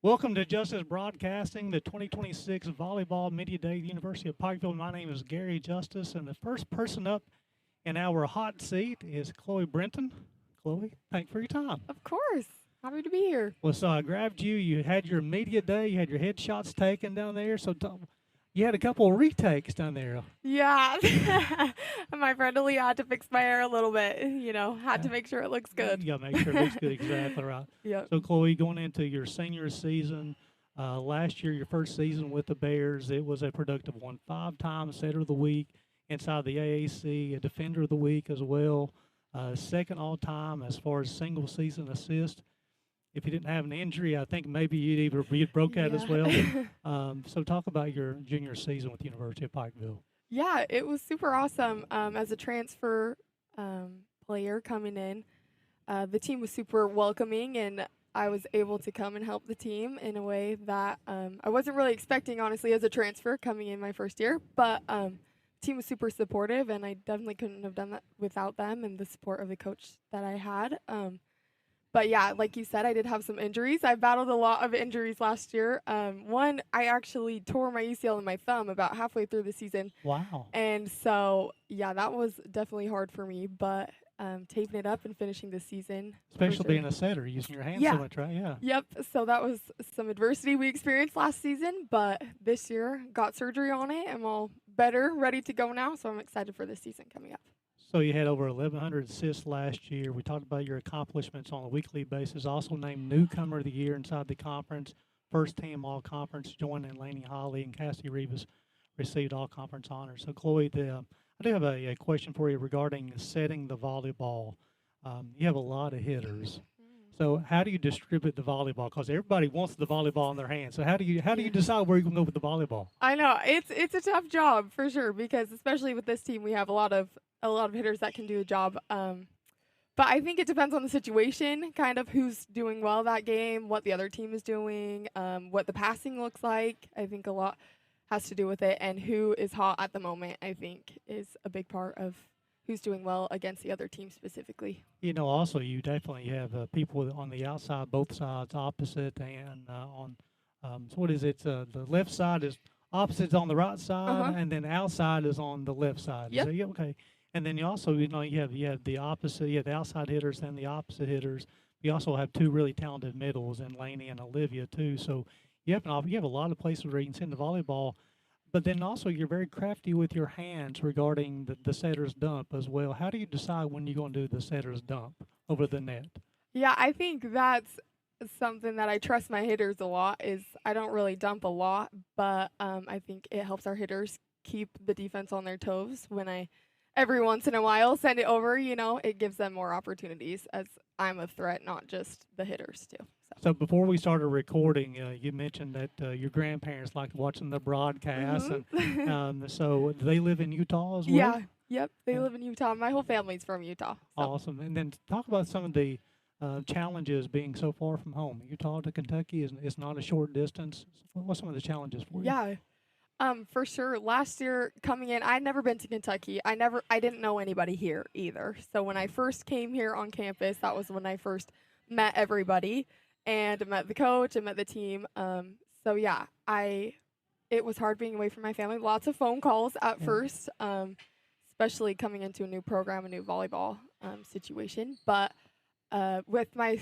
Welcome to Justice Broadcasting, the 2026 Volleyball Media Day at the University of Pikeville. My name is Gary Justice, and the first person up in our hot seat is Chloe Brenton. Chloe, thanks for your time. Of course. Happy to be here. Well, so I grabbed you. You had your media day. You had your headshots taken down there. You had a couple of retakes down there. Yeah. My friend Ali had to fix my hair a little bit, had to make sure it looks good. You got to make sure it looks good. Exactly right. Yep. So, Chloe, going into your senior season, last year, your first season with the Bears, it was a productive one. 5-time setter of the week inside the AAC, a defender of the week as well. Second all time as far as single season assist. If you didn't have an injury, I think maybe you'd broke out as well. So, talk about your junior season with the University of Pikeville. Yeah, it was super awesome. As a transfer player coming in, the team was super welcoming, and I was able to come and help the team in a way that I wasn't really expecting, honestly, as a transfer coming in my first year. But the team was super supportive, and I definitely couldn't have done that without them and the support of the coach that I had. But yeah, like you said, I did have some injuries. I battled a lot of injuries last year. One, I actually tore my UCL in my thumb about halfway through the season. Wow. And so, yeah, that was definitely hard for me. But taping it up and finishing the season. Especially being a setter, using your hands so much, right? Yeah. Yep. So that was some adversity we experienced last season. But this year, got surgery on it. I'm all better, ready to go now. So I'm excited for this season coming up. So you had over 1,100 assists last year. We talked about your accomplishments on a weekly basis. Also named newcomer of the year inside the conference, first team all conference, joining Laney Holly and Cassie Rivas received all conference honors. So Chloe, I do have a question for you regarding setting the volleyball. You have a lot of hitters. So how do you distribute the volleyball? Because everybody wants the volleyball in their hands. So how do you decide where you're going to go with the volleyball? I know it's a tough job for sure, because especially with this team, we have a lot of hitters that can do a job. But I think it depends on the situation, kind of who's doing well that game, what the other team is doing, what the passing looks like. I think a lot has to do with it, and who is hot at the moment, I think, is a big part of who's doing well against the other team specifically. Also you definitely have people on the outside, both sides, opposite, and so what is it? The left side is opposites on the right side, and then outside is on the left side. Yep. So, yeah, okay. And then you also, you have the opposite, you have the outside hitters and the opposite hitters. You also have two really talented middles in Laney and Olivia too. So you have a lot of places where you can send the volleyball, but then also you're very crafty with your hands regarding the setter's dump as well. How do you decide when you're going to do the setter's dump over the net? Yeah, I think that's something that I trust my hitters a lot. Is I don't really dump a lot, but I think it helps our hitters keep the defense on their toes when I every once in a while send it over. It gives them more opportunities, as I'm a threat, not just the hitters too. So before we started recording, you mentioned that your grandparents liked watching the broadcast, and so do they live in Utah as well? Yeah, yep, they live in Utah. My whole family's from Utah. So. Awesome. And then talk about some of the challenges being so far from home. Utah to Kentucky is not a short distance. What's some of the challenges for you? Yeah. For sure. Last year coming in, I'd never been to Kentucky. I didn't know anybody here either. So when I first came here on campus, that was when I first met everybody and met the coach and met the team. So yeah, it was hard being away from my family. Lots of phone calls at first, especially coming into a new program, a new volleyball situation. But with my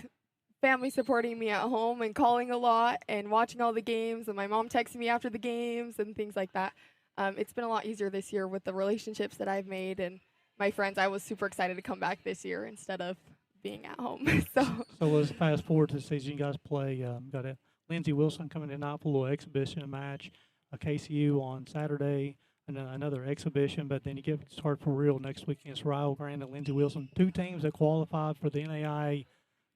family supporting me at home and calling a lot and watching all the games, and my mom texting me after the games and things like that. It's been a lot easier this year with the relationships that I've made and my friends. I was super excited to come back this year instead of being at home. So let's fast forward to the season. You guys play, got a Lindsey Wilson coming tonight for a little exhibition match, a KCU on Saturday, and another exhibition, but then you get started for real next week against Rio Grande and Lindsey Wilson, two teams that qualified for the NAIA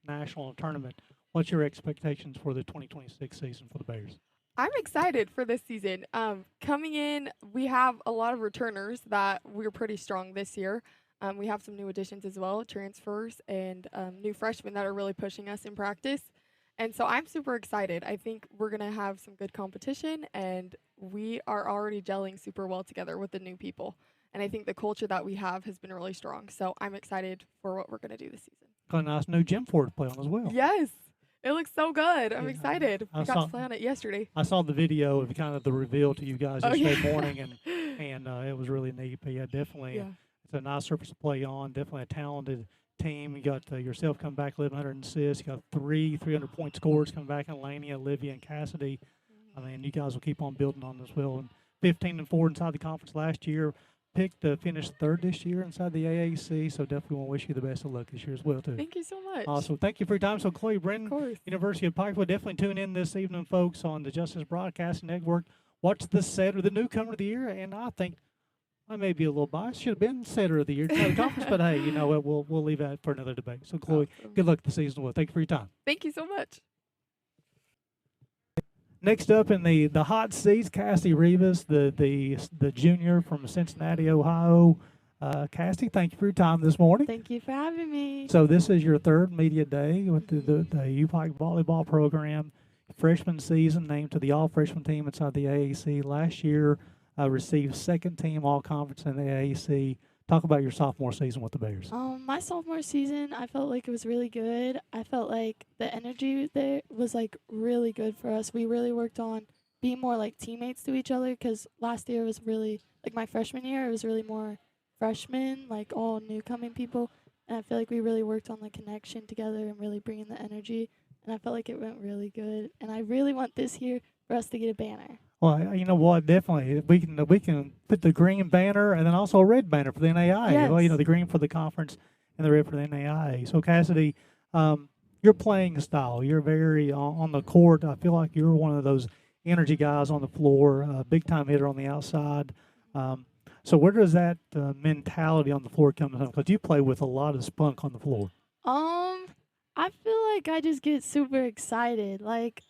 national tournament. What's your expectations for the 2026 season for the Bears? I'm excited for this season. Coming in, we have a lot of returners that we're pretty strong this year. We have some new additions as well, transfers and new freshmen that are really pushing us in practice. And so I'm super excited. I think we're going to have some good competition, and we are already gelling super well together with the new people. And I think the culture that we have has been really strong. So I'm excited for what we're going to do this season. Got a nice new gym for it to play on as well. Yes. It looks so good. I'm Yeah, excited. I We got saw to play on it yesterday. I saw the video of kind of the reveal to you guys Oh yesterday yeah. morning, and it was really neat. But yeah, definitely, Yeah. it's a nice surface to play on. Definitely a talented team. You got yourself coming back 1,100 assists. You got 300-point scores coming back in Laney, Olivia, and Cassidy. I mean, you guys will keep on building on this well. And 15-4 inside the conference last year. Picked to finish third this year inside the AAC. So definitely want to wish you the best of luck this year as well too. Thank you so much. Awesome. Thank you for your time. So Chloe Of Brennan, course. University of Pikeville, definitely tune in this evening, folks, on the Justice Broadcasting Network. Watch the setter, the newcomer of the year, and I think I may be a little biased. Should have been setter of the year inside the conference, but hey, you know what? We'll leave that for another debate. So Chloe, Awesome. good luck this season. Well, thank you for your time. Thank you so much. Next up in the hot seats, Cassie Rivas, the junior from Cincinnati, Ohio. Cassie, thank you for your time this morning. Thank you for having me. So this is your third media day with the UPIKE volleyball program. Freshman season, named to the all-freshman team inside the AAC. Last year, received second team all-conference in the AAC. Talk about your sophomore season with the Bears. My sophomore season, I felt like it was really good. I felt like the energy there was like really good for us. We really worked on being more like teammates to each other because last year was really like my freshman year. It was really more freshmen, like all new coming people, and I feel like we really worked on the connection together and really bringing the energy. And I felt like it went really good. And I really want this year for us to get a banner. Well, you know what? Definitely, we can put the green banner and then also a red banner for the NAIA. Yes. Well, you know, the green for the conference and the red for the NAIA. So Cassidy, your playing style, you're very on the court. I feel like you're one of those energy guys on the floor, big time hitter on the outside. So where does that mentality on the floor come from? Because you play with a lot of spunk on the floor. I feel like I just get super excited. Like,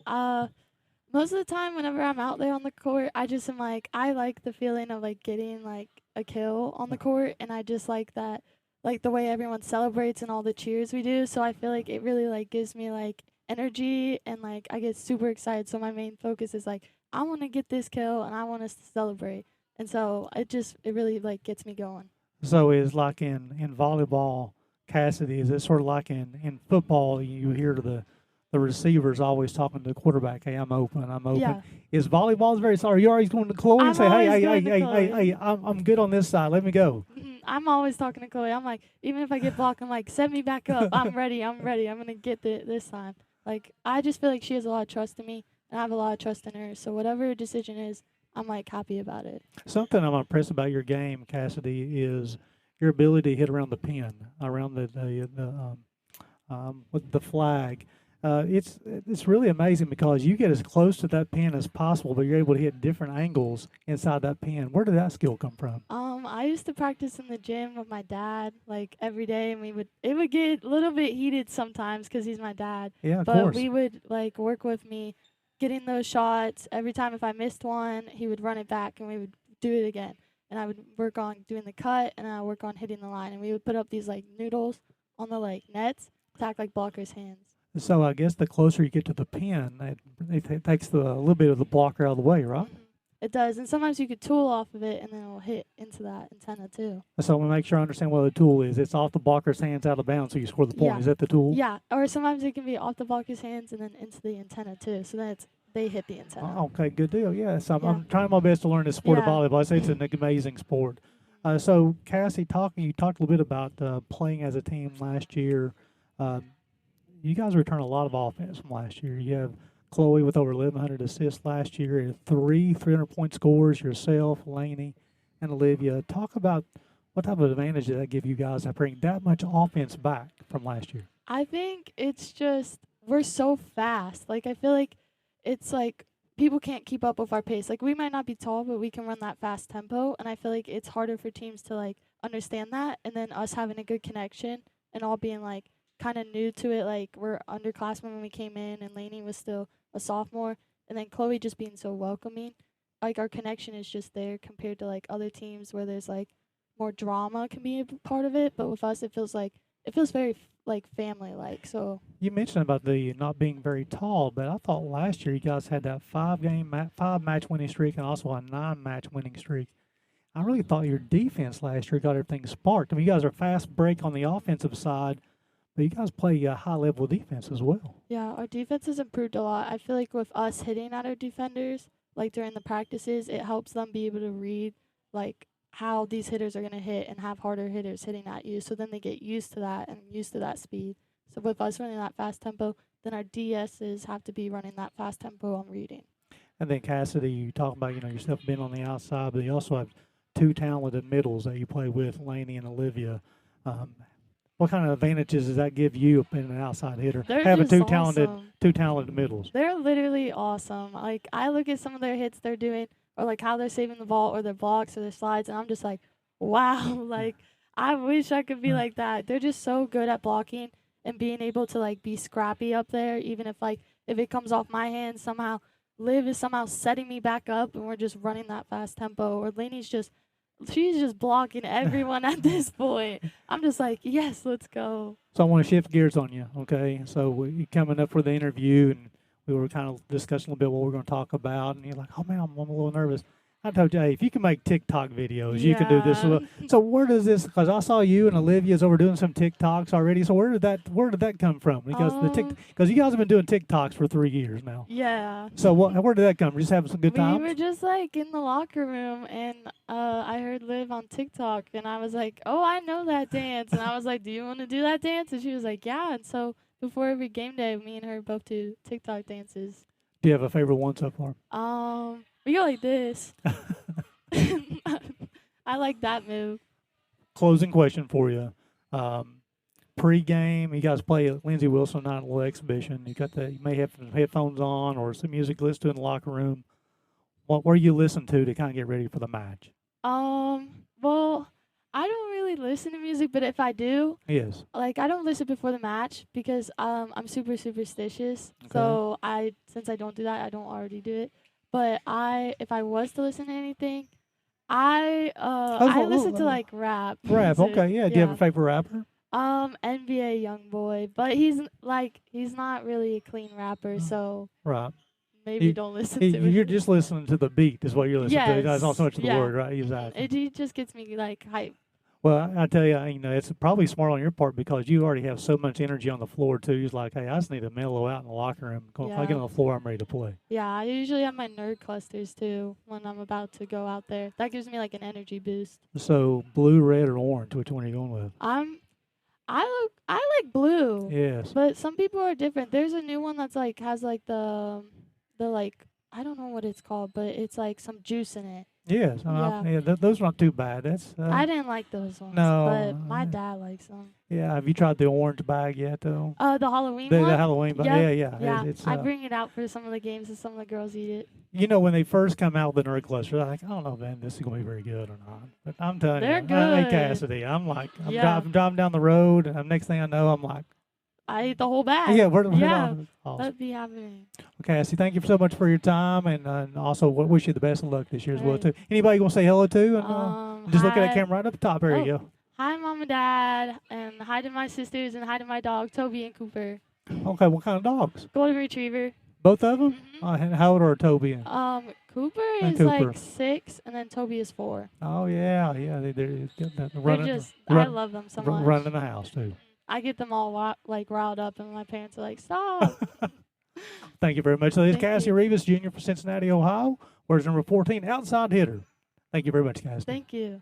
most of the time whenever I'm out there on the court, I just am like, I like the feeling of like getting like a kill on the court, and I just like that, like the way everyone celebrates and all the cheers we do. So I feel like it really like gives me like energy, and like I get super excited. So my main focus is like, I want to get this kill and I want us to celebrate. And so it really like gets me going. So is like in volleyball, Cassidy, is it sort of like in football, you hear the receivers always talking to the quarterback, hey, I'm open, I'm open. Yeah. Is volleyball very sorry? You're always going to Chloe and I'm say, hey, always hey, going hey, to hey, hey, Chloe. hey, I'm good on this side. Let me go. I'm always talking to Chloe. I'm like, even if I get blocked, I'm like, set me back up. I'm ready. I'm ready. I'm going to get this time. Like, I just feel like she has a lot of trust in me, and I have a lot of trust in her. So whatever her decision is, I'm, like, happy about it. Something I'm impressed about your game, Cassidy, is your ability to hit around the pin, around with the flag. It's really amazing because you get as close to that pin as possible, but you're able to hit different angles inside that pin. Where did that skill come from? I used to practice in the gym with my dad, like, every day, and it would get a little bit heated sometimes because he's my dad. Yeah, of But course. we would, like, work with me getting those shots. Every time if I missed one, he would run it back, and we would do it again. And I would work on doing the cut, and I would work on hitting the line. And we would put up these, like, noodles on the, like, nets to act like blockers' hands. So I guess the closer you get to the pin, it takes a little bit of the blocker out of the way, right? Mhm. It does. And sometimes you could tool off of it, and then it'll hit into that antenna, too. So I want to make sure I understand what the tool is. It's off the blocker's hands out of bounds, so you score the point. Yeah. Is that the tool? Yeah. Or sometimes it can be off the blocker's hands and then into the antenna, too. So then they hit the antenna. Oh, okay, good deal. Yeah, so Yeah. I'm trying my best to learn this sport of Yeah. volleyball. I say it's an amazing sport. So Cassie, you talked a little bit about playing as a team last year. You guys returned a lot of offense from last year. You have Chloe with over 1,100 assists last year, and 300-point scores, yourself, Laney, and Olivia. Talk about what type of advantage did that give you guys to bring that much offense back from last year? I think it's just we're so fast. Like, I feel like it's like people can't keep up with our pace. Like, we might not be tall, but we can run that fast tempo, and I feel like it's harder for teams to, like, understand that, and then us having a good connection and all being, like, kind of new to it. Like, we're underclassmen when we came in, and Lainey was still a sophomore, and then Chloe just being so welcoming. Like, our connection is just there compared to, like, other teams where there's, like, more drama can be a part of it, but with us it feels very like family-like. So You mentioned about the not being very tall, but I thought last year you guys had that 5-match winning streak and also a 9-match winning streak. I really thought your defense last year got everything sparked. I mean, you guys are fast break on the offensive side, but you guys play high level defense as well. Yeah, our defense has improved a lot. I feel like with us hitting at our defenders, like during the practices, it helps them be able to read like how these hitters are gonna hit and have harder hitters hitting at you. So then they get used to that and used to that speed. So with us running that fast tempo, then our DSs have to be running that fast tempo on reading. And then Cassidy, you talk about yourself being on the outside, but you also have two talented middles that you play with, Laney and Olivia. What kind of advantages does that give you being an outside hitter? They're Having just two talented middles. They're literally awesome. Like I look at some of their hits they're doing, or like how they're saving the ball, or their blocks, or their slides, and I'm just like, wow. Like I wish I could be like that. They're just so good at blocking and being able to like be scrappy up there, even if it comes off my hand somehow. Liv is somehow setting me back up, and we're just running that fast tempo. Or Lainey's she's just blocking everyone at this point. I'm just like, yes, let's go. So I want to shift gears on you, okay? So we coming up for the interview, and we were kind of discussing a little bit what we're going to talk about, and you're like, oh, man, I'm a little nervous. I told you, hey, if you can make TikTok videos, you can do this. So where does this? Because I saw you and Olivia's over doing some TikToks already. So where did that come from? Because because you guys have been doing TikToks for 3 years now. Yeah. So where did that come from? Just having some good times? We were just like in the locker room, and I heard Liv on TikTok, and I was like, oh, I know that dance. And I was like, do you want to do that dance? And she was like, yeah. And so before every game day, me and her both do TikTok dances. Do you have a favorite one so far? We go like this. I like that move. Closing question for you. Pre-game, you guys play at Lindsey Wilson night little exhibition. You may have some headphones on or some music to listen to in the locker room. What do you listen to kind of get ready for the match? Well, I don't really listen to music, but if I do, yes, like I don't listen before the match because I'm super superstitious. Okay. So since I don't do that, I don't already do it. But if I was to listen to anything, I listen to like rap. Rap, music. okay, yeah. Do you have a favorite rapper? NBA Youngboy, but he's not really a clean rapper, so right. Maybe don't listen to it. You're just listening to the beat, is what you're listening to. That's not so much the word, right? Exactly. It just gets me like hype. Well, I tell you, it's probably smart on your part because you already have so much energy on the floor too. You're like, hey, I just need to mellow out in the locker room. If I get on the floor, I'm ready to play. Yeah, I usually have my nerd clusters too when I'm about to go out there. That gives me like an energy boost. So blue, red, or orange? Which one are you going with? I like blue. Yes. But some people are different. There's a new one that's like has like the like I don't know what it's called, but it's like some juice in it. Yes, those are not too bad. I didn't like those ones, no, but my dad likes them. Yeah, have you tried the orange bag yet, though? The Halloween one? The Halloween bag, yeah. I bring it out for some of the games, and some of the girls eat it. You know, when they first come out with the nerd cluster, they're like, I don't know, man, this is going to be very good or not. But I'm telling they're you, good. Hey, Cassidy, I'm driving down the road, and next thing I know, I'm like, I ate the whole bag. Yeah, awesome. That'd be happening. Okay, Cassie, thank you so much for your time, and also wish you the best of luck this year as well, right. too. Anybody you want to say hello to? And, just look at that camera right up top. There you go. Hi, Mom and Dad, and hi to my sisters, and hi to my dog, Toby and Cooper. Okay, what kind of dogs? Golden Retriever. Both of them? Mm-hmm. How old are Toby and? Cooper is like 6, and then Toby is 4. Oh, yeah. They're I love them so much. Running the house, too. I get them all riled up, and my parents are like, stop. Thank you very much. So this is Cassie Rivas, junior for Cincinnati, Ohio. Where's number 14, outside hitter. Thank you very much, Cassie. Thank you.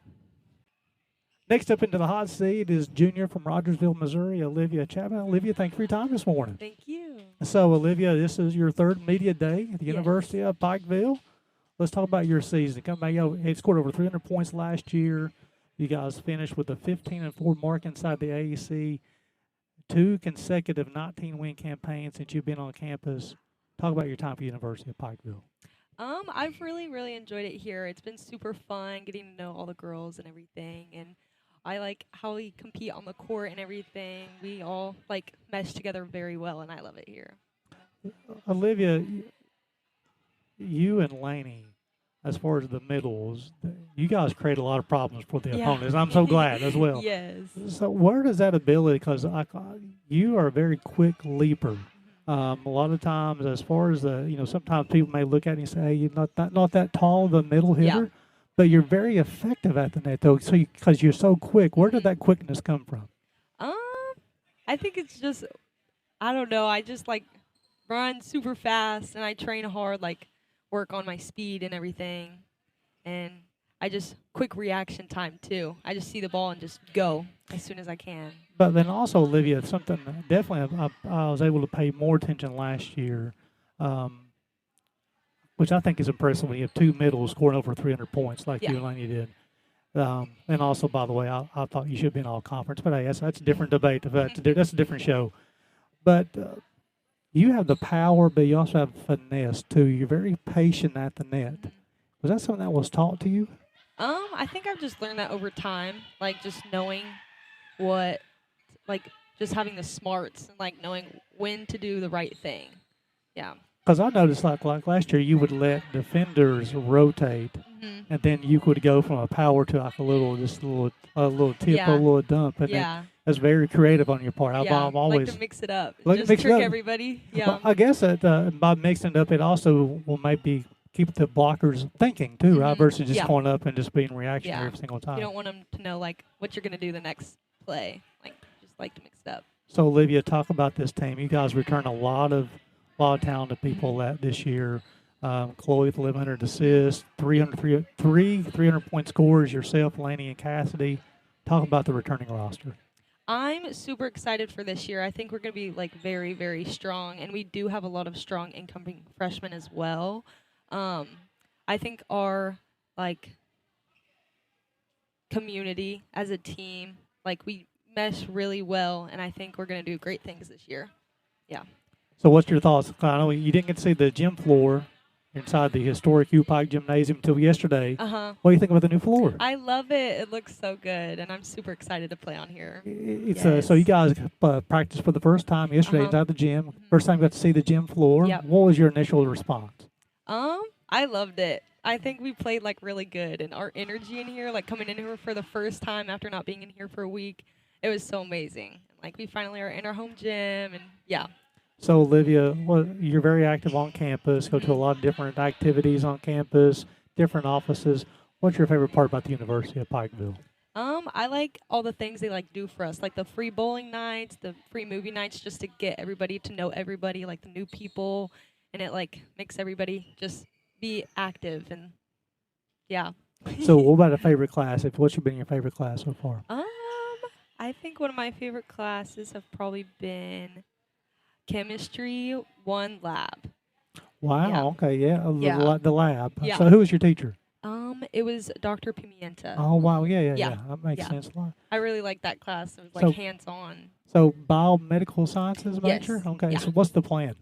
Next up into the hot seat is junior from Rogersville, Missouri, Olivia Chapman. Olivia, thank you for your time this morning. Thank you. So, Olivia, this is your third media day at the University of Pikeville. Let's talk about your season. Come back, you scored over 300 points last year. You guys finished with a 15-4 mark inside the AAC. 2 consecutive 19-win campaigns since you've been on campus. Talk about your time at the University of Pikeville. I've really enjoyed it here. It's been super fun getting to know all the girls and everything, and I like how we compete on the court and everything. We all mesh together very well, and I love it here. Olivia, you and Laney, as far as the middles, you guys create a lot of problems for the opponents. I'm so glad as well. Yes. So where does that ability, because you are a very quick leaper. A lot of times, as far as sometimes people may look at you and say, hey, you're not that tall, the middle hitter, but you're very effective at the net, though, because you're so quick. Where did that quickness come from? I think it's just, I don't know. I just like run super fast and I train hard, like work on my speed and everything. And I just quick reaction time too. I just see the ball and just go as soon as I can. But then also, Olivia, something definitely I was able to pay more attention last year, um, which I think is impressive when you have two middles scoring over 300 points like Yeah. you and Laney did. And also, by the way, I thought you should have been all conference, but hey, that's a different debate. That's a different show. But you have the power, but you also have finesse too. You're very patient at the net. Was that something that was taught to you? I think I've just learned that over time, like just knowing what, like just having the smarts and like knowing when to do the right thing. Yeah. Because I noticed, like last year, you would let defenders rotate, and then you could go from a power to like a little tip, Yeah. a little dump, and Yeah. that's very creative on your part. Yeah. I'm always like to mix it up. Like to Just mix it trick up. everybody. Yeah. But I guess that by mixing it up, it also will maybe keep the blockers thinking too, right? Mhm. Versus just Yeah. going up and just being reactionary Yeah. every single You time. don't want them to know like what you're gonna do the next play. Like just like to mix it up. So Olivia, talk about this team. You guys return a lot of talented people this year. Chloe with 1,100 assists, 300-point scores, yourself, Laney, and Cassidy. Talk about the returning roster. I'm super excited for this year. I think we're going to be like very, very strong, and we do have a lot of strong incoming freshmen as well. I think our like community as a team, like we mesh really well, and I think we're going to do great things this year. Yeah. So what's your thoughts? I know you didn't get to see the gym floor inside the historic UPIKE gymnasium until yesterday. What do you think about the new floor? I love it. It looks so good, and I'm super excited to play on here. It's so you guys practiced for the first time yesterday inside the gym. First time you got to see the gym floor. Yep. What was your initial response? I loved it. I think we played like really good, and our energy in here, like coming in here for the first time after not being in here for a week, it was so amazing. Like we finally are in our home gym, and yeah. So Olivia, you're very active on campus. Go to a lot of different activities on campus, different offices. What's your favorite part about the University of Pikeville? I like all the things they like do for us, like the free bowling nights, the free movie nights, just to get everybody to know everybody, like the new people, and it like makes everybody just be active and yeah. So what about a favorite class? What's been your favorite class so far? I think one of my favorite classes have probably been chemistry 1 lab. Wow. Yeah. Okay. Yeah. Yeah. The lab. Yeah. So who was your teacher? It was Dr. Pimienta. Oh wow. Yeah. Yeah. That makes Yeah. sense a lot. I really liked that class. It was like So- hands-on. So biomedical sciences Yes. major. Okay. Yeah. So what's the plan?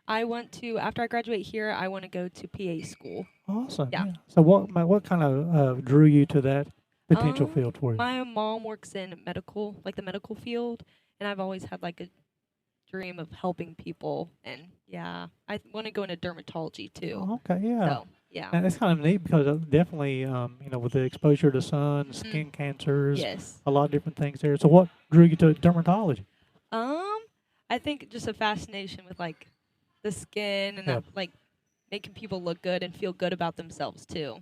I want to, after I graduate here, I want to go to PA school. Awesome. Yeah. So what kind of drew you to that potential field for you? My mom works in medical, like the medical field, and I've always had like a dream of helping people. And yeah, I want to go into dermatology too. Oh, okay. Yeah. So yeah. And it's kind of neat because definitely, with the exposure to sun, skin cancers, Yes. a lot of different things there. So what drew you to dermatology? I think just a fascination with like the skin and Yeah. that, like making people look good and feel good about themselves too.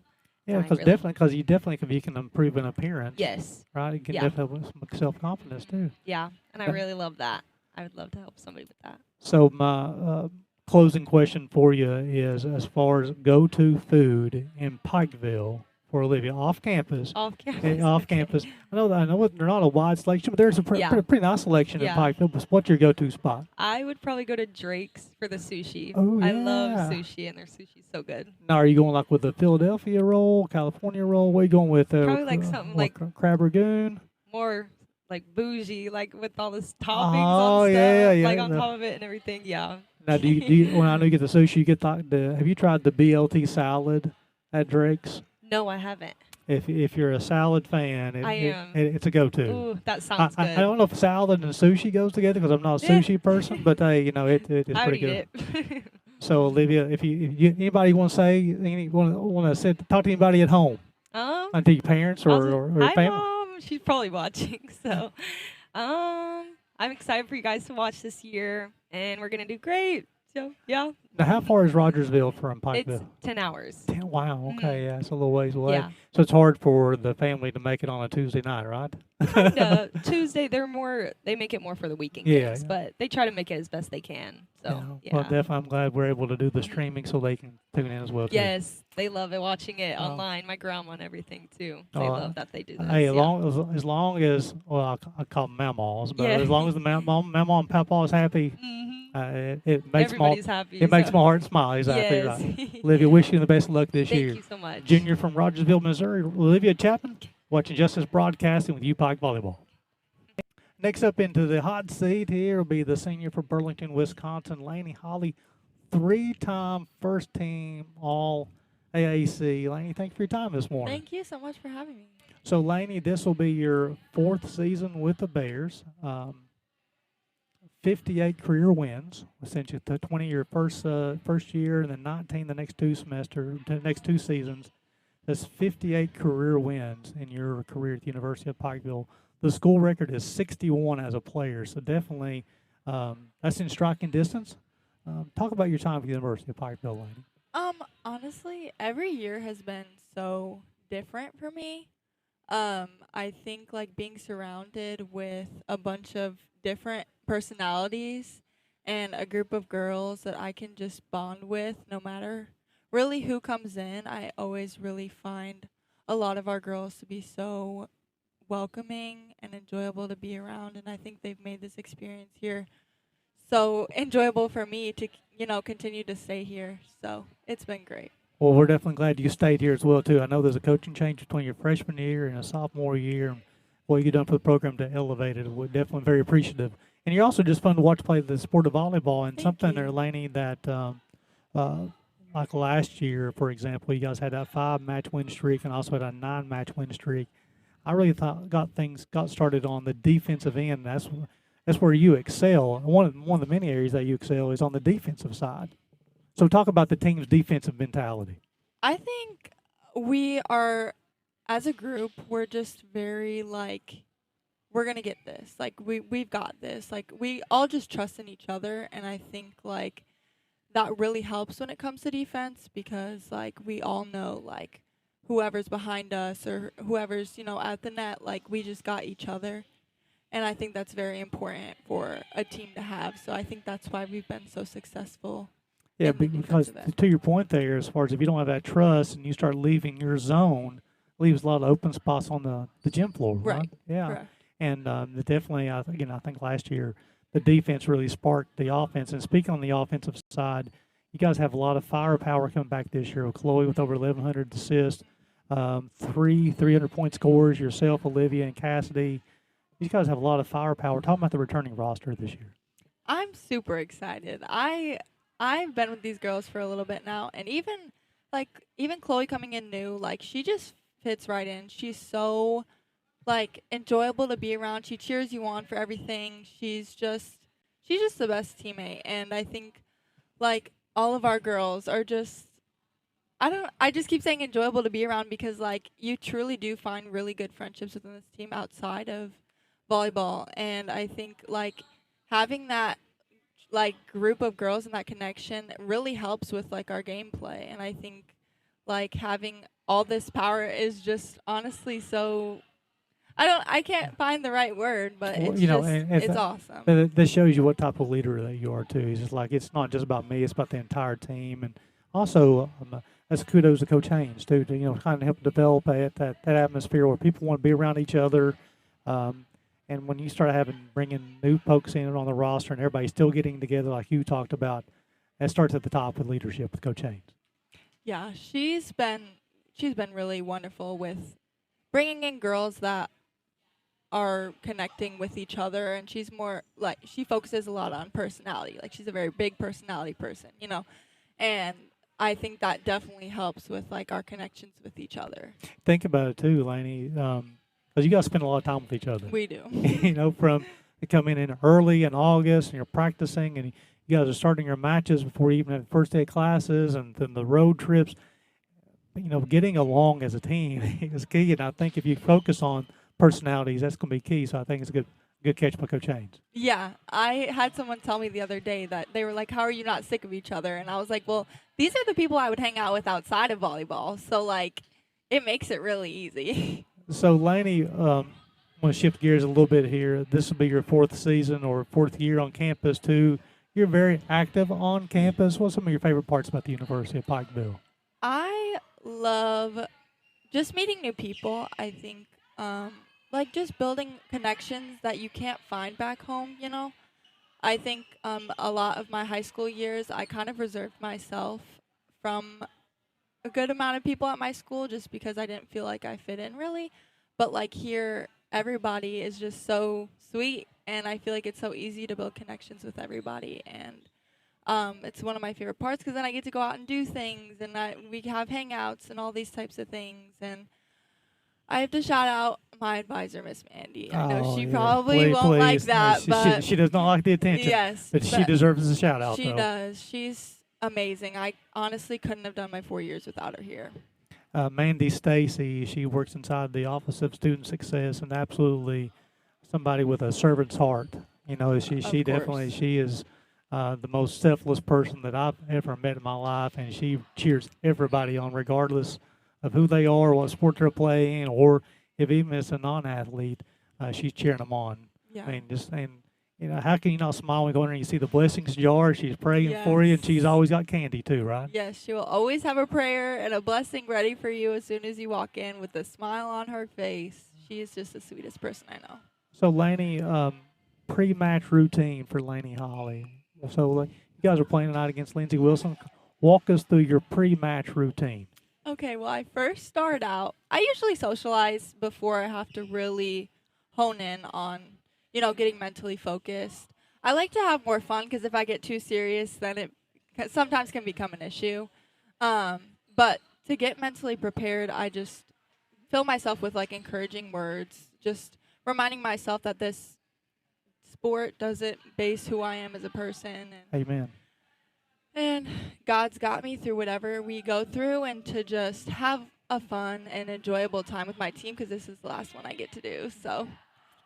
Yeah, I because really- you definitely can improve an appearance. Yes. Right. You can Yeah. definitely have some self-confidence too. Yeah. And I Yeah. really love that. I would love to help somebody with that. So my closing question for you is, as far as go-to food in Pikeville for Olivia, off campus. Off campus. Off okay. campus. I know they're not a wide selection, but there's a Yeah. pretty nice selection Yeah. in Pikeville. But what's your go-to spot? I would probably go to Drake's for the sushi. Oh, I love yeah. sushi, and their sushi's so good. Now, are you going like with the Philadelphia roll, California roll? What are you going with? Probably like something like- Crab Ragoon. More like bougie, like with all this toppings Oh, on stuff, yeah, like on yeah. top of it and everything. Yeah. Now, do you when I know you get the sushi, you get have you tried the BLT salad at Drake's? No, I haven't. If you're a salad fan, I am. it's a go-to. Ooh, that sounds good. I don't know if salad and sushi goes together because I'm not a Yeah. sushi person, but hey, it is I would pretty eat good. it. So Olivia, if you anybody want to say, want to talk to anybody at home, to your parents or Hi, family. Mom. She's probably watching. So, I'm excited for you guys to watch this year, and we're gonna do great. So, yeah. Now, how far is Rogersville from It's Pikeville? 10 hours. Wow, okay, Mhm. yeah, it's a little ways away. Yeah. So it's hard for the family to make it on a Tuesday night, right? Kinda. Tuesday, they make it more for the weekend Yeah, games, yeah. but they try to make it as best they can. So, Well, yeah. definitely, I'm glad we're able to do the Mhm. streaming so they can tune in as well, too. Yes, they love it watching it Oh. online. My grandma and everything too. They Oh, love that they do this. Hey, yeah. as long as well, I call them mamaws, but Yeah. as long as the mama and papa is happy, Mhm. it makes Everybody's happy. it makes so- my heart smile. Exactly yes. right. Olivia, wish you the best of luck this Thank year. you so much. Junior from Rogersville, Missouri, Olivia Chapman, watching Justice Broadcasting with UPIKE Volleyball. Next up into the hot seat here will be the senior for Burlington, Wisconsin, Laney Holly, 3-time first team All AAC. Laney, thank you for your time this morning. Thank you so much for having me. So, Laney, this will be your 4th season with the Bears. 58 career wins, essentially 20 your first year, and then 19 the next two seasons. That's 58 career wins in your career at the University of Pikeville. The school record is 61 as a player, so definitely that's in striking distance. Talk about your time at the University of Pikeville, Laney. Honestly, every year has been so different for me. I think like being surrounded with a bunch of different personalities and a group of girls that I can just bond with no matter really who comes in. I always really find a lot of our girls to be so welcoming and enjoyable to be around, and I think they've made this experience here so enjoyable for me to continue to stay here. So it's been great. Well, we're definitely glad you stayed here as well, too. I know there's a coaching change between your freshman year and a sophomore year. And what you've done for the program to elevate it, we're definitely very appreciative. And you're also just fun to watch play the sport of volleyball. And Thank something you. there, Laney, that like last year, for example, you guys had that 5-match win streak and also had a 9-match win streak. I really thought got started on the defensive end. That's where you excel. One of the many areas that you excel is on the defensive side. So talk about the team's defensive mentality. I think we are, as a group, we're just very like, we're gonna get this. Like we've got this. Like we all just trust in each other, and I think like that really helps when it comes to defense because like we all know like whoever's behind us or whoever's at the net, like we just got each other, and I think that's very important for a team to have. So I think that's why we've been so successful. Yeah, in the because defensive end. to your point there, as far as if you don't have that trust and you start leaving your zone, leaves a lot of open spots on the gym floor, right? Right. Yeah, Correct. and definitely, I think last year the defense really sparked the offense. And speaking on the offensive side, you guys have a lot of firepower coming back this year with Chloe with over 1,100 assists, 300-point scores, yourself, Olivia, and Cassidy. These guys have a lot of firepower. Talking about the returning roster this year. I'm super excited. I've been with these girls for a little bit now, and even Chloe coming in new, like she just fits right in. She's so like enjoyable to be around. She cheers you on for everything. She's just the best teammate, and I think like all of our girls are just I just keep saying enjoyable to be around because like you truly do find really good friendships within this team outside of volleyball, and I think like having that like group of girls and that connection really helps with like our gameplay, and I think like having all this power is just honestly so I can't find the right word, but Well, it's it's awesome. That shows you what type of leader that you are too. It's just like it's not just about me; it's about the entire team, and also that's kudos to Coach Haynes too. To kind of help develop that atmosphere where people want to be around each other. And when you start bringing new folks in on the roster and everybody still getting together like you talked about, that starts at the top with leadership with Coach Haynes. Yeah, she's been really wonderful with bringing in girls that are connecting with each other, and she's more like she focuses a lot on personality. Like she's a very big personality person, and I think that definitely helps with like our connections with each other. Think about it too, Laney, because you guys spend a lot of time with each other. We do. From coming in early in August and you're practicing and you guys are starting your matches before you even have the first day of classes and then the road trips. Getting along as a team is key. And I think if you focus on personalities, that's going to be key. So I think it's Good catch by Coach Haynes. Yeah, I had someone tell me the other day that they were like, "How are you not sick of each other?" And I was like, "Well, these are the people I would hang out with outside of volleyball, so like, it makes it really easy." So, Laney, I'm going to shift gears a little bit here. This will be your 4th season or 4th year on campus, too. You're very active on campus. What's some of your favorite parts about the University of Pikeville? I love just meeting new people. I think, like just building connections that you can't find back home. I think a lot of my high school years, I kind of reserved myself from a good amount of people at my school just because I didn't feel like I fit in really. But like here, everybody is just so sweet, and I feel like it's so easy to build connections with everybody. And it's one of my favorite parts because then I get to go out and do things, and we have hangouts and all these types of things. And I have to shout out my advisor, Miss Mandy. I know she probably won't like that, but she does not like the attention. yes, but she deserves a shout out. She does. She's amazing. I honestly couldn't have done my 4 years without her here. Mandy Stacy, she works inside the Office of Student Success, and absolutely somebody with a servant's heart. She definitely, she is the most selfless person that I've ever met in my life, and she cheers everybody on regardless of who they are, what sport they're playing, or if even it's a non-athlete, she's cheering them on. Yeah. I mean, how can you not smile when you go in there and you see the blessings jar? She's praying for you, and she's always got candy too, right? Yes, she will always have a prayer and a blessing ready for you as soon as you walk in with a smile on her face. She is just the sweetest person I know. So, Laney, pre-match routine for Laney Holly. So, you guys are playing tonight against Lindsey Wilson. Walk us through your pre-match routine. Okay, well, I first start out, I usually socialize before I have to really hone in on, getting mentally focused. I like to have more fun because if I get too serious, then it sometimes can become an issue. But to get mentally prepared, I just fill myself with like encouraging words, just reminding myself that this sport doesn't base who I am as a person. Amen. And God's got me through whatever we go through, and to just have a fun and enjoyable time with my team because this is the last one I get to do. So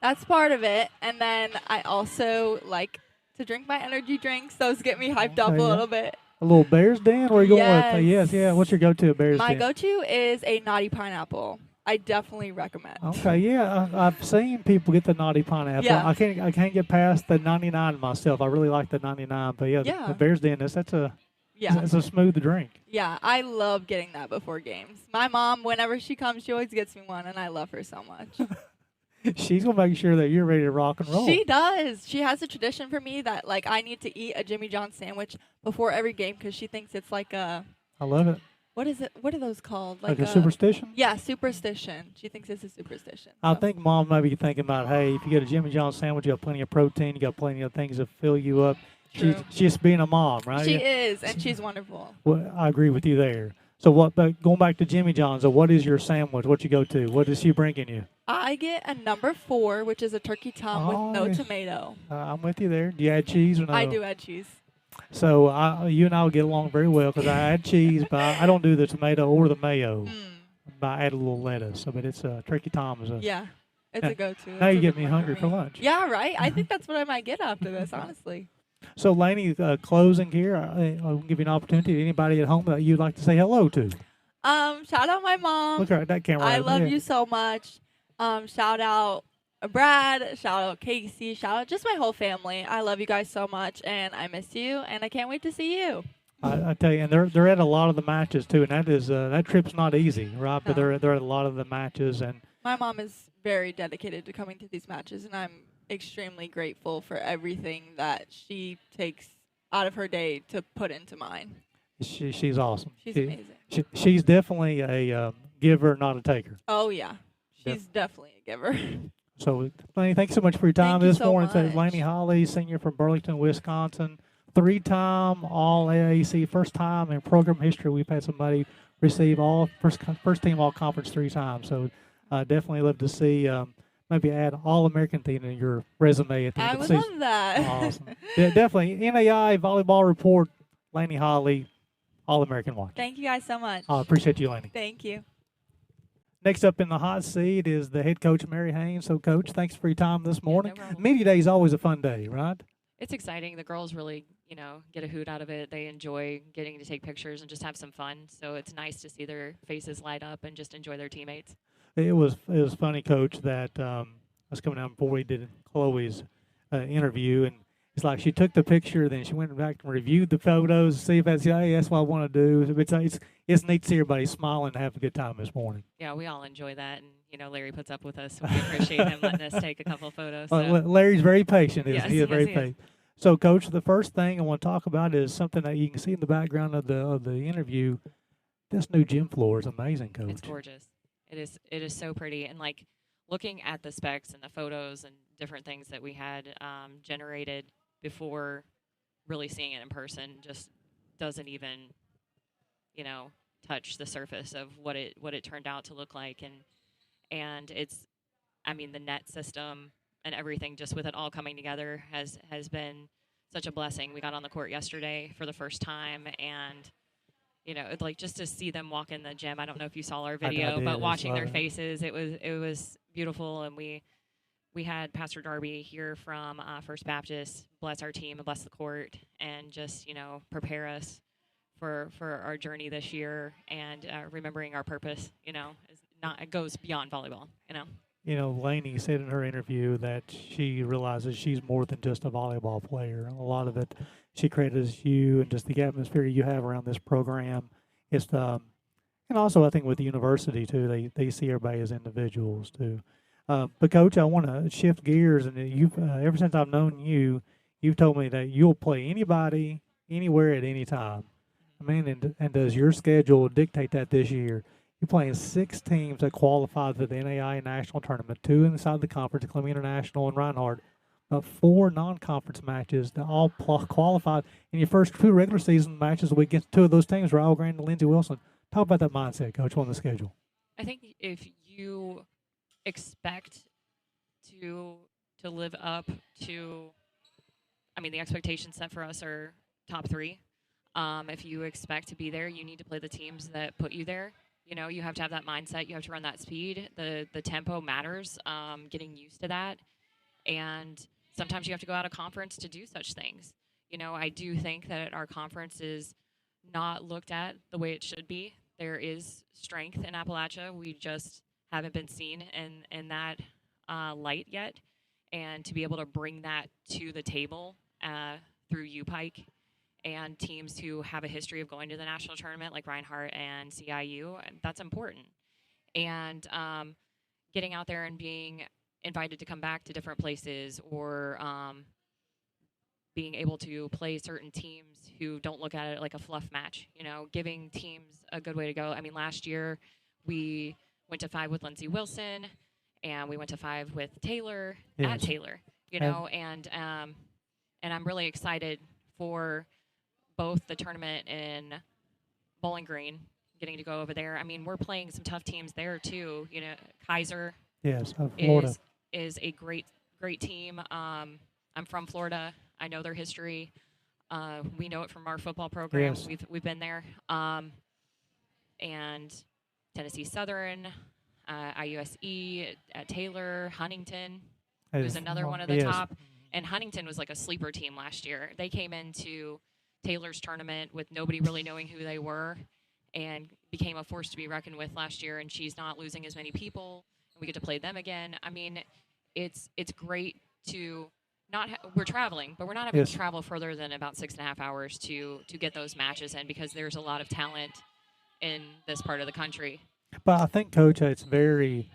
that's part of it. And then I also like to drink my energy drinks. Those get me hyped up a little bit. A little Bear's Den? Where are you going with? Yes. Yeah. What's your go-to at Bear's Den? My go-to is a naughty pineapple. I definitely recommend. Okay, yeah, I've seen people get the naughty pineapple. Yeah. I can't get past the 99 myself. I really like the 99, but the Bear's Den, that's a smooth drink. Yeah, I love getting that before games. My mom, whenever she comes, she always gets me one, and I love her so much. She's gonna make sure that you're ready to rock and roll. She does. She has a tradition for me that like I need to eat a Jimmy John's sandwich before every game because she thinks it's like a. I love it. What is it? What are those called? Like a superstition? Yeah, superstition. She thinks it's a superstition. I think Mom may be thinking about, hey, if you get a Jimmy John's sandwich, you got plenty of protein, you got plenty of things to fill you up. True. She's just being a mom, right? She is, and she's wonderful. Well, I agree with you there. So but going back to Jimmy John's, what is your sandwich? What you go to? What is she bringing you? I get a number 4, which is a turkey tom with no tomato. I'm with you there. Do you add cheese or no? I do add cheese. So you and I will get along very well because I add cheese, but I don't do the tomato or the mayo. But I add a little lettuce. But it's turkey tom. It's a go-to. Now you get me hungry for lunch. Yeah, right? I think that's what I might get after this, honestly. So, Laney, closing here, I'll give you an opportunity. Anybody at home that you'd like to say hello to? Shout out my mom. Look at that camera. I love you so much. Shout out Brad. Shout out Casey. Shout out just my whole family. I love you guys so much, and I miss you, and I can't wait to see you. I tell you, and they're at a lot of the matches too, and that is that trip's not easy, right? But they're at a lot of the matches, and my mom is very dedicated to coming to these matches, and I'm extremely grateful for everything that she takes out of her day to put into mine. She's awesome. She's amazing. She's definitely a giver, not a taker. Oh yeah, she's definitely a giver. So, Laney, thanks so much for your time this morning. Much. Laney Holly, senior from Burlington, Wisconsin, 3-time All-AAC, first time in program history we've had somebody receive all first team All-Conference 3 times. So, definitely love to see maybe add All-American team in your resume at the end of the season. I would love that. Awesome. Yeah, definitely. NAI Volleyball Report, Laney Holly, All-American Watch. Thank you guys so much. I appreciate you, Laney. Thank you. Next up in the hot seat is the head coach, Mary Haynes. So, Coach, thanks for your time this morning. No problem. Media Day is always a fun day, right? It's exciting. The girls really, get a hoot out of it. They enjoy getting to take pictures and just have some fun. So it's nice to see their faces light up and just enjoy their teammates. It was funny, Coach, that I was coming out before we did Chloe's interview, and it's like she took the picture, then she went back and reviewed the photos, see if that's what I want to do. It's neat to see everybody smiling and have a good time this morning. Yeah, we all enjoy that. And, Larry puts up with us. So we appreciate him letting us take a couple photos. So. Larry's very patient, isn't Yes, he? He is very he is. patient. So, Coach, the first thing I want to talk about is something that you can see in the background of the interview. This new gym floor is amazing, Coach. It's gorgeous. It is so pretty. And, like, looking at the specs and the photos and different things that we had generated before really seeing it in person just doesn't even, touch the surface of what it turned out to look like. And it's, the net system and everything, just with it all coming together, has been such a blessing. We got on the court yesterday for the first time, and it's like just to see them walk in the gym. I don't know if you saw our video, did. but I watching saw their that. faces, it was beautiful. And we had Pastor Darby here from First Baptist bless our team and bless the court, and just prepare us for our journey this year, and remembering our purpose. It goes beyond volleyball. Lainey said in her interview that she realizes she's more than just a volleyball player. A lot of it she credits you and just the atmosphere you have around this program. It's and also I think with the university too, they see everybody as individuals too. But Coach, I want to shift gears, and you've ever since I've known you, you've told me that you'll play anybody, anywhere, at any time. And does your schedule dictate that this year? You're playing 6 teams that qualified for the NAI National Tournament, 2 inside the conference, Columbia International and Reinhardt, but 4 non-conference matches that all qualified. In your first 2 regular season matches, we get 2 of those teams, Raul Grant and Lindsey Wilson. Talk about that mindset, Coach, on the schedule. I think if you expect to live up to, the expectations set for us are top 3. If you expect to be there, you need to play the teams that put you there. You have to have that mindset. You have to run that speed. The tempo matters, getting used to that. And sometimes you have to go out of conference to do such things. I do think that our conference is not looked at the way it should be. There is strength in Appalachia. We just haven't been seen in that light yet. And to be able to bring that to the table through UPIKE and teams who have a history of going to the national tournament like Reinhardt and CIU, that's important. And getting out there and being invited to come back to different places, or being able to play certain teams who don't look at it like a fluff match, giving teams a good way to go. Last year we went to 5 with Lindsey Wilson, and we went to 5 with Taylor at Taylor, and I'm really excited for both the tournament in Bowling Green, getting to go over there. We're playing some tough teams there too. Kaiser Florida is a great team. I'm from Florida. I know their history. We know it from our football program. Yes. We've been there. And Tennessee Southern, IUSE at Taylor, Huntington, who's another one of the top. And Huntington was like a sleeper team last year. They came into Taylor's tournament with nobody really knowing who they were, and became a force to be reckoned with last year. And she's not losing as many people. And we get to play them again. It's great to not. We're traveling, but we're not having to travel further than about 6.5 hours to get those matches in, because there's a lot of talent in this part of the country. But I think, Coach, it's very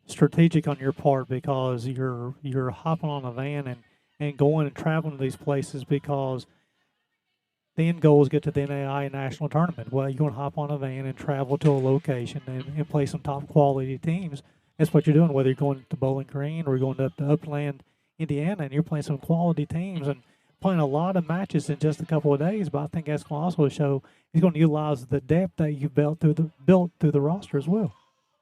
strategic on your part, because you're hopping on a van and going and traveling to these places, because the end goal is get to the NAI National Tournament. Well, you're going to hop on a van and travel to a location and play some top quality teams. That's what you're doing, whether you're going to Bowling Green or you're going up to Upland, Indiana, and you're playing some quality teams and playing a lot of matches in just a couple of days. But I think that's going to also show he's going to utilize the depth that you've built through the roster as well.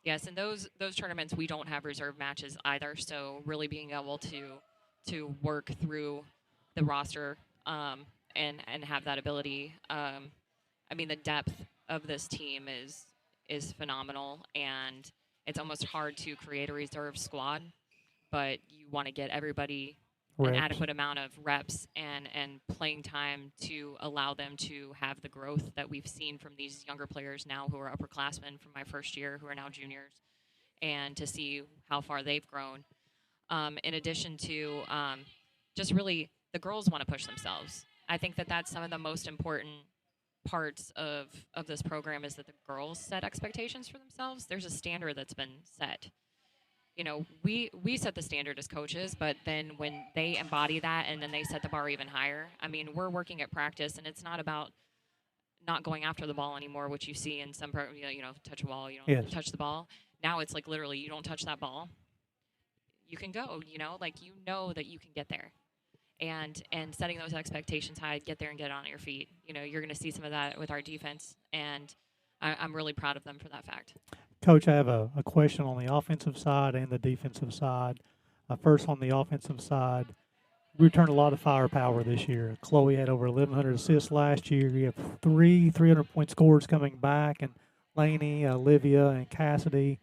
Yes, and those tournaments, we don't have reserve matches either. So really being able to work through the roster and have that ability. The depth of this team is phenomenal, and it's almost hard to create a reserve squad, but you want to get everybody an Reps. adequate amount of reps and playing time to allow them to have the growth that we've seen from these younger players now who are upperclassmen from my first year who are now juniors, and to see how far they've grown. In addition to just really the girls want to push themselves. I think that that's some of the most important parts of this program is that the girls set expectations for themselves. There's a standard that's been set. We set the standard as coaches, but then when they embody that and then they set the bar even higher. I mean, we're working at practice, and it's not about not going after the ball anymore, which you see in some touch a ball, you don't Yes. touch the ball. Now it's like literally you don't touch that ball, you can go. That you can get there, and setting those expectations high, get there and get on your feet. You're going to see some of that with our defense, and I'm really proud of them for that fact. Coach, I have a question on the offensive side and the defensive side. First, on the offensive side, we returned a lot of firepower this year. Chloe had over 1,100 assists last year. You have 300-point scores coming back, and Lainey, Olivia, and Cassidy.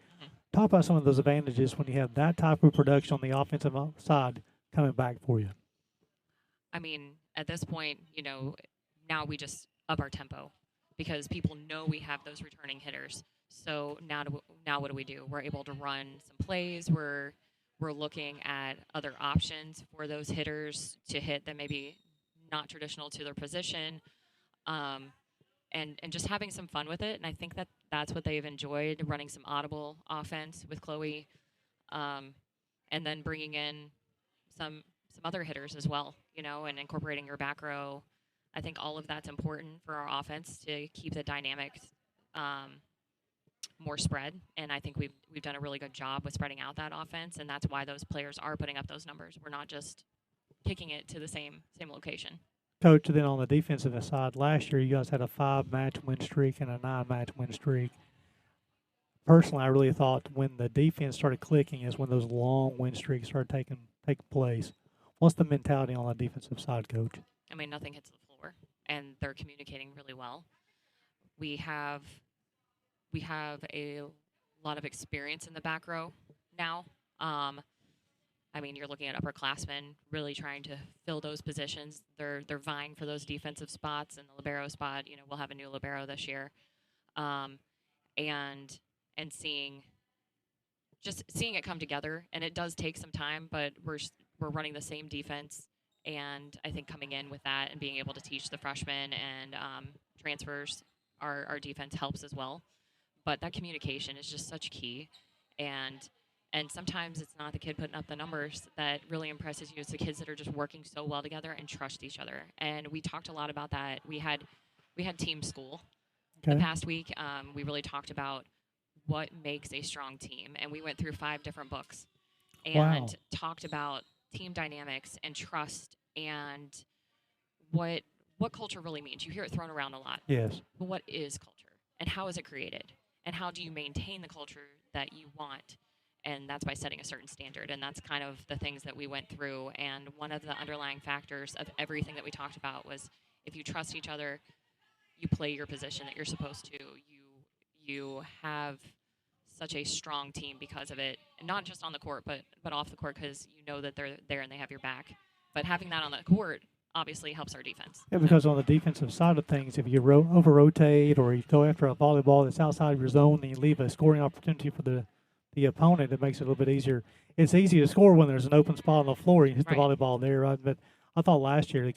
Talk about some of those advantages when you have that type of production on the offensive side coming back for you. I mean, at this point, now we just up our tempo because people know we have those returning hitters. So now what do? We're able to run some plays. We're looking at other options for those hitters to hit that maybe not traditional to their position, and just having some fun with it. And I think that that's what they've enjoyed, running some audible offense with Chloe, and then bringing in some other hitters as well, and incorporating your back row. I think all of that's important for our offense to keep the dynamics more spread, and I think we've done a really good job with spreading out that offense, and that's why those players are putting up those numbers. We're not just kicking it to the same location. Coach, then on the defensive side, last year you guys had a 5-match win streak and a 9-match win streak. Personally, I really thought when the defense started clicking is when those long win streaks started taking place. What's the mentality on the defensive side, Coach? I mean, nothing hits the floor, and they're communicating really well. We have a lot of experience in the back row now. I mean, you're looking at upperclassmen really trying to fill those positions. They're vying for those defensive spots, and the libero spot. We'll have a new libero this year, and seeing it come together. And it does take some time, but we're running the same defense, and I think coming in with that and being able to teach the freshmen and transfers, our defense helps as well. But that communication is just such key, and sometimes it's not the kid putting up the numbers that really impresses you. It's the kids that are just working so well together and trust each other. And we talked a lot about that. We had team school the past week. We really talked about what makes a strong team, and we went through 5 different books and talked about team dynamics and trust and what culture really means. You hear it thrown around a lot. Yes. But what is culture, and how is it created? And how do you maintain the culture that you want? And that's by setting a certain standard. And that's kind of the things that we went through. And one of the underlying factors of everything that we talked about was if you trust each other, you play your position that you're supposed to. You have such a strong team because of it, and not just on the court, but off the court, because you know that they're there and they have your back. But having that on the court obviously helps our defense. Yeah, because on the defensive side of things, if you over-rotate or you go after a volleyball that's outside of your zone and you leave a scoring opportunity for the opponent, it makes it a little bit easier. It's easy to score when there's an open spot on the floor. You hit the volleyball there, right? But I thought last year,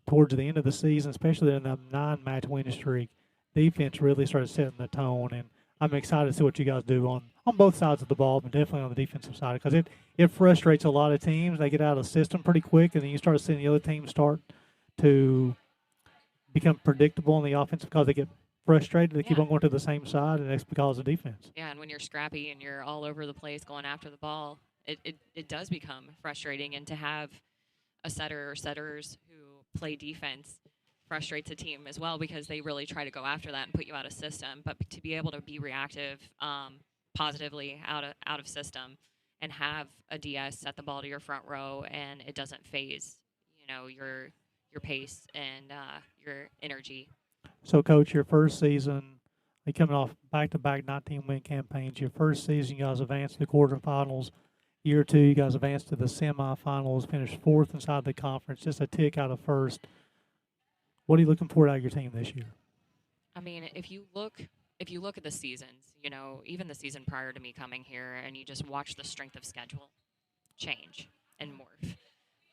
towards the end of the season, especially in a 9-match win streak, defense really started setting the tone. And I'm excited to see what you guys do on both sides of the ball, but definitely on the defensive side, because it frustrates a lot of teams. They get out of the system pretty quick, and then you start seeing the other teams start to become predictable on the offense because they get frustrated. They keep on going to the same side, and that's because of defense. Yeah, and when you're scrappy and you're all over the place going after the ball, it does become frustrating. And to have a setter or setters who play defense frustrates a team as well, because they really try to go after that and put you out of system. But to be able to be reactive positively out of system and have a DS set the ball to your front row and it doesn't phase, your pace and your energy. So, Coach, your first season, They coming off back-to-back 19-win campaigns. Your first season, you guys advanced to the quarterfinals. Year two, you guys advanced to the semifinals, finished fourth inside the conference, just a tick out of first. What are you looking for out of your team this year? I mean, if you look at the seasons, you know, even the season prior to me coming here, and you just watch the strength of schedule change and morph,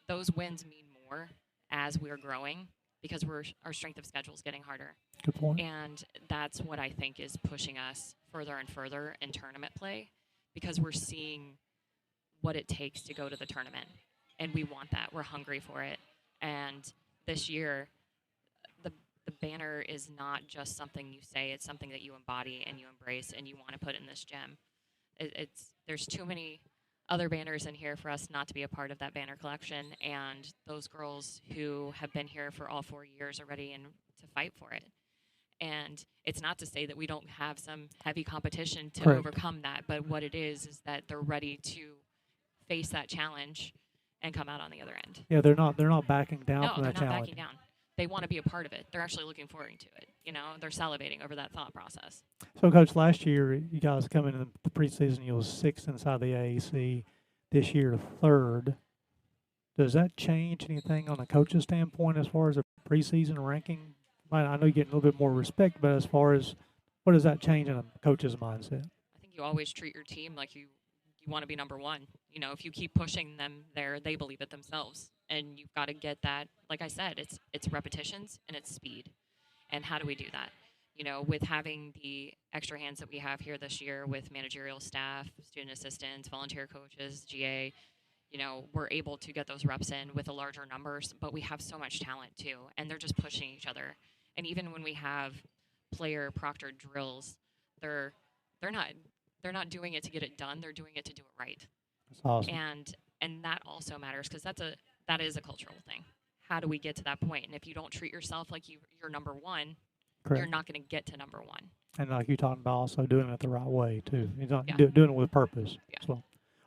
those wins mean more as we're growing because our strength of schedule is getting harder. Good point. And that's what I think is pushing us further and further in tournament play because we're seeing what it takes to go to the tournament. And we want that. We're hungry for it. And this year, the banner is not just something you say. It's something that you embody and you embrace and you want to put in this gym. There's too many other banners in here for us not to be a part of that banner collection. And those girls who have been here for all 4 years are ready to fight for it. And it's not to say that we don't have some heavy competition to Correct. overcome that, but what it is that they're ready to face that challenge and come out on the other end. Yeah, they're not backing down No, from they're that not challenge. backing down. They want to be a part of it. They're actually looking forward to it. You know, they're salivating over that thought process. So, Coach, last year you guys coming in the preseason, you was sixth inside the AAC. This year, third. Does that change anything on a coach's standpoint as far as a preseason ranking? I know you're getting a little bit more respect, but as far as what does that change in a coach's mindset? I think you always treat your team like you want to be number one. You know, if you keep pushing them there, they believe it themselves. And you've got to get that, like I said, it's repetitions and it's speed. And how do we do that? You know, with having the extra hands that we have here this year with managerial staff, student assistants, volunteer coaches, GA, you know, we're able to get those reps in with a larger numbers, but we have so much talent too, and they're just pushing each other. And even when we have player proctored drills, they're not doing it to get it done, they're doing it to do it right. That's awesome. And that also matters because that is a cultural thing. How do we get to that point? And if you don't treat yourself like you're number one, Correct. you're not going to get to number one. And like you're talking about, also doing it the right way too. You're not Yeah. doing it with purpose. Yeah. So,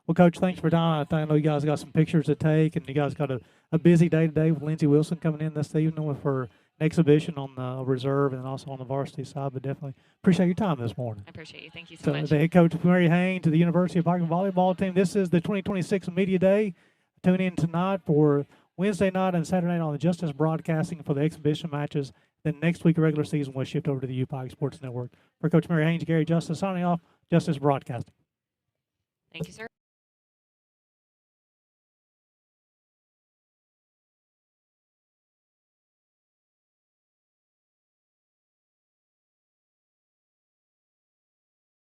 well, Coach, thanks for time. I know you guys got some pictures to take, and you guys got a busy day today with Lindsey Wilson coming in this evening with her exhibition on the reserve and also on the varsity side. But definitely appreciate your time this morning. I appreciate you. Thank you so So much. the head coach, Mary Haynes, to the University of Pike volleyball team. This is the 2026 Media Day. Tune in tonight for Wednesday night and Saturday night on the Justice Broadcasting for the exhibition matches. Then next week, regular season, will shift over to the UPIKE Sports Network. For Coach Mary Haynes, Gary Justice signing off, Justice Broadcasting. Thank you, sir.